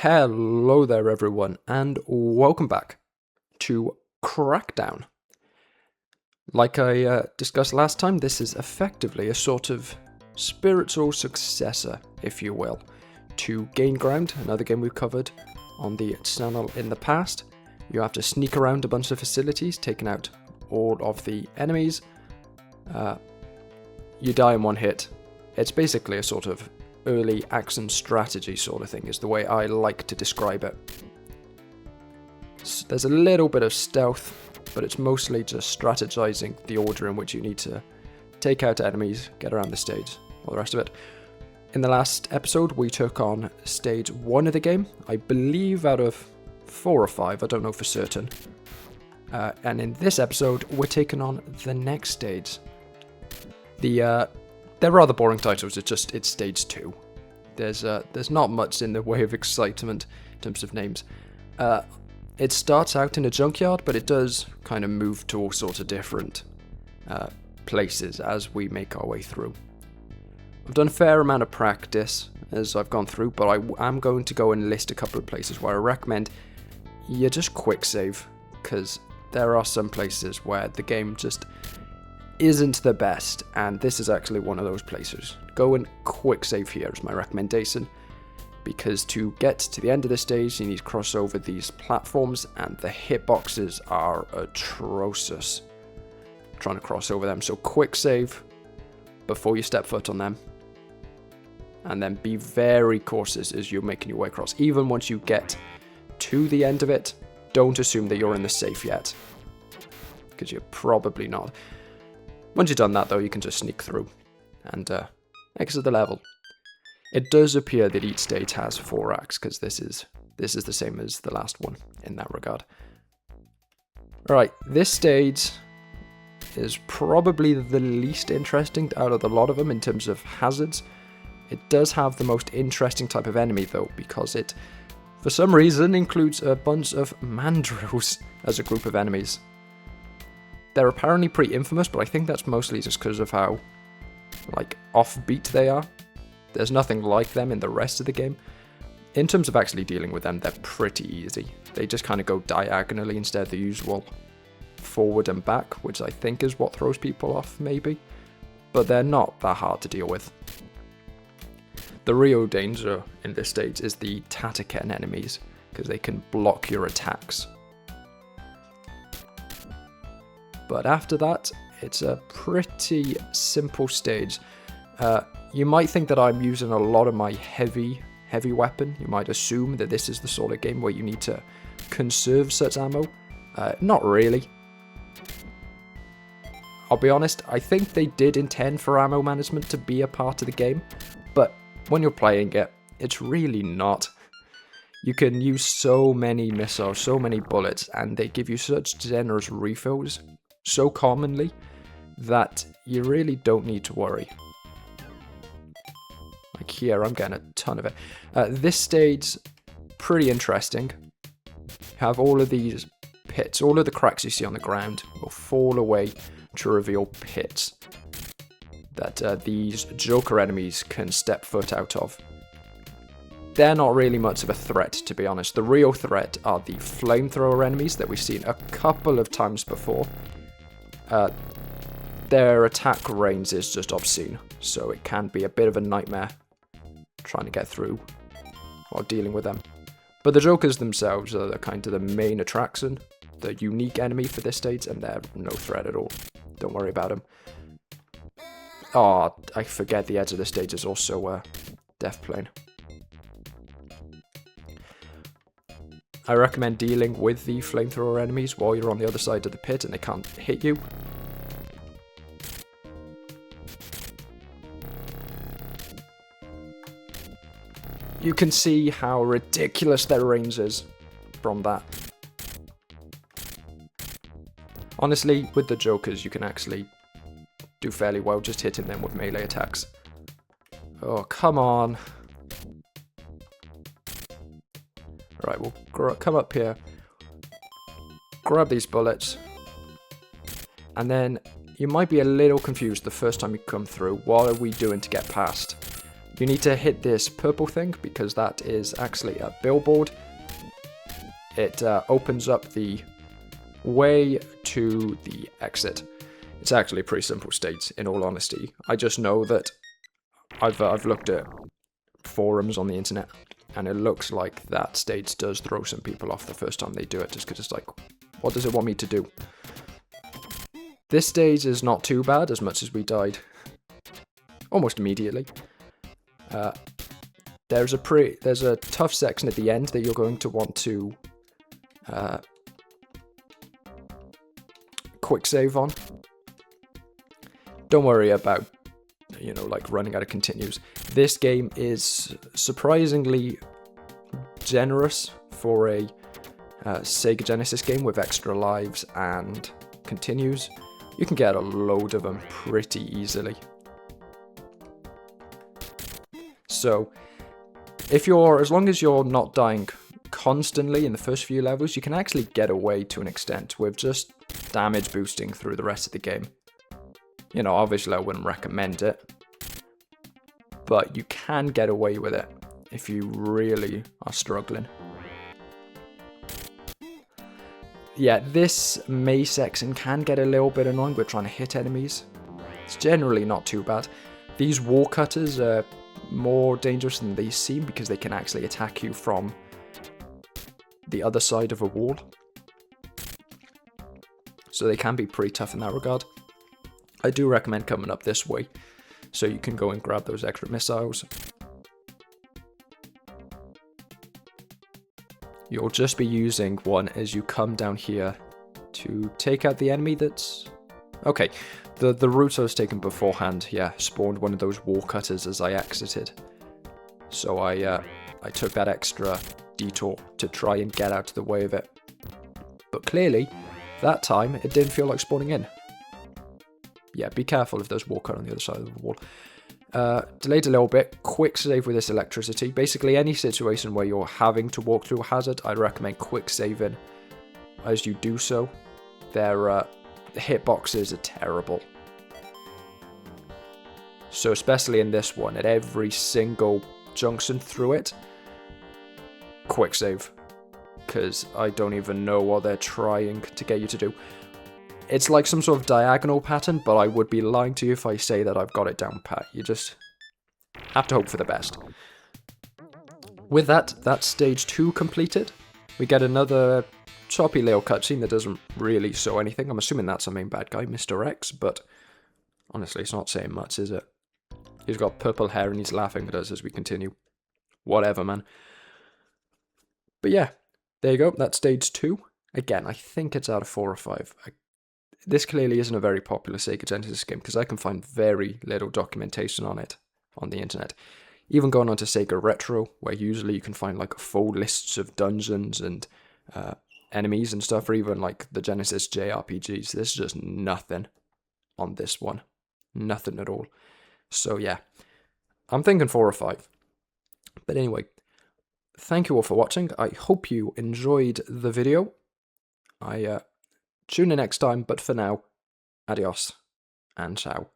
Hello there everyone, and welcome back to Crackdown. Like I discussed last time, this is effectively a sort of spiritual successor, if you will, to Gain Ground, another game we've covered on the channel in the past. You have to sneak around a bunch of facilities, taking out all of the enemies. You die in one hit. It's basically a sort of early action strategy sort of thing, is the way I like to describe it. So there's a little bit of stealth, but it's mostly just strategizing the order in which you need to take out enemies, get around the stage, all the rest of it. In the last episode, we took on stage 1 of the game, I believe out of 4 or 5, I don't know for certain. And in this episode, we're taking on the next stage. They're rather boring titles, it's stage 2. There's not much in the way of excitement in terms of names. It starts out in a junkyard, but it does kind of move to all sorts of different places as we make our way through. I've done a fair amount of practice as I've gone through, but I am going to go and list a couple of places where I recommend you just quick save, because there are some places where the game just isn't the best, and this is actually one of those places. Go and quick save here is my recommendation, because to get to the end of the stage you need to cross over these platforms, and the hitboxes are atrocious trying to cross over them. So quick save before you step foot on them, and then be very cautious as you're making your way across. Even once you get to the end of it, don't assume that you're in the safe yet, because you're probably not. Once you've done that though, you can just sneak through and exit the level. It does appear that each stage has 4 acts, because this is the same as the last one in that regard. Alright, this stage is probably the least interesting out of the lot of them in terms of hazards. It does have the most interesting type of enemy though, because it, for some reason, includes a bunch of mandrills as a group of enemies. They're apparently pretty infamous, but I think that's mostly just because of how, offbeat they are. There's nothing like them in the rest of the game. In terms of actually dealing with them, they're pretty easy. They just kind of go diagonally instead of the usual forward and back, which I think is what throws people off, maybe. But they're not that hard to deal with. The real danger in this stage is the Tataken enemies, because they can block your attacks. But after that, it's a pretty simple stage. You might think that I'm using a lot of my heavy weapon. You might assume that this is the sort of game where you need to conserve such ammo. Not really. I'll be honest, I think they did intend for ammo management to be a part of the game, but when you're playing it, it's really not. You can use so many missiles, so many bullets, and they give you such generous refills so commonly that you really don't need to worry. Like here, I'm getting a ton of it. This stage, pretty interesting. You have all of these pits, all of the cracks you see on the ground will fall away to reveal pits that these Joker enemies can step foot out of. They're not really much of a threat, to be honest. The real threat are the flamethrower enemies that we've seen a couple of times before. Their attack range is just obscene, so it can be a bit of a nightmare trying to get through while dealing with them. But the Jokers themselves are the kind of the main attraction, the unique enemy for this stage, and they're no threat at all. Don't worry about them. Oh, I forget the edge of the stage is also a death plane. I recommend dealing with the flamethrower enemies while you're on the other side of the pit and they can't hit you. You can see how ridiculous their range is from that. Honestly, with the Jokers, you can actually do fairly well just hitting them with melee attacks. Oh, come on. Right, we'll come up here, grab these bullets, and then you might be a little confused the first time you come through. What are we doing to get past? You need to hit this purple thing because that is actually a billboard. It opens up the way to the exit. It's actually a pretty simple state, in all honesty. I just know that I've looked at forums on the internet, and it looks like that stage does throw some people off the first time they do it, just because it's like, what does it want me to do? This stage is not too bad, as much as we died almost immediately. There's a tough section at the end that you're going to want to quick save on. Don't worry about, you know, like running out of continues. This game is surprisingly generous for a Sega Genesis game with extra lives and continues. You can get a load of them pretty easily. So, as long as you're not dying constantly in the first few levels, you can actually get away to an extent with just damage boosting through the rest of the game. You know, obviously I wouldn't recommend it, but you can get away with it if you really are struggling. Yeah, this maze section can get a little bit annoying with trying to hit enemies. It's generally not too bad. These wall cutters are more dangerous than they seem because they can actually attack you from the other side of a wall. So they can be pretty tough in that regard. I do recommend coming up this way so you can go and grab those extra missiles. You'll just be using one as you come down here to take out the enemy that's... Okay, the route I was taking beforehand, yeah, spawned one of those wall cutters as I exited. So I took that extra detour to try and get out of the way of it. But clearly, that time, it didn't feel like spawning in. Yeah, be careful if there's wall cut on the other side of the wall. Delayed a little bit, quick save with this electricity. Basically, any situation where you're having to walk through a hazard, I'd recommend quick saving as you do so. Their hitboxes are terrible. So especially in this one, at every single junction through it, quick save. Because I don't even know what they're trying to get you to do. It's like some sort of diagonal pattern, but I would be lying to you if I say that I've got it down pat. You just have to hope for the best. With that, that's stage 2 completed. We get another choppy little cutscene that doesn't really show anything. I'm assuming that's our main bad guy, Mr. X, but honestly, it's not saying much, is it? He's got purple hair and he's laughing at us as we continue. Whatever, man. But yeah, there you go. That's stage 2. Again, I think it's out of 4 or 5. This clearly isn't a very popular Sega Genesis game because I can find very little documentation on it on the internet. Even going on to Sega Retro, where usually you can find like full lists of dungeons and enemies and stuff, or even like the Genesis JRPGs. There's just nothing on this one. Nothing at all. So yeah, I'm thinking 4 or 5. But anyway, thank you all for watching. I hope you enjoyed the video. Tune in next time, but for now, adios and ciao.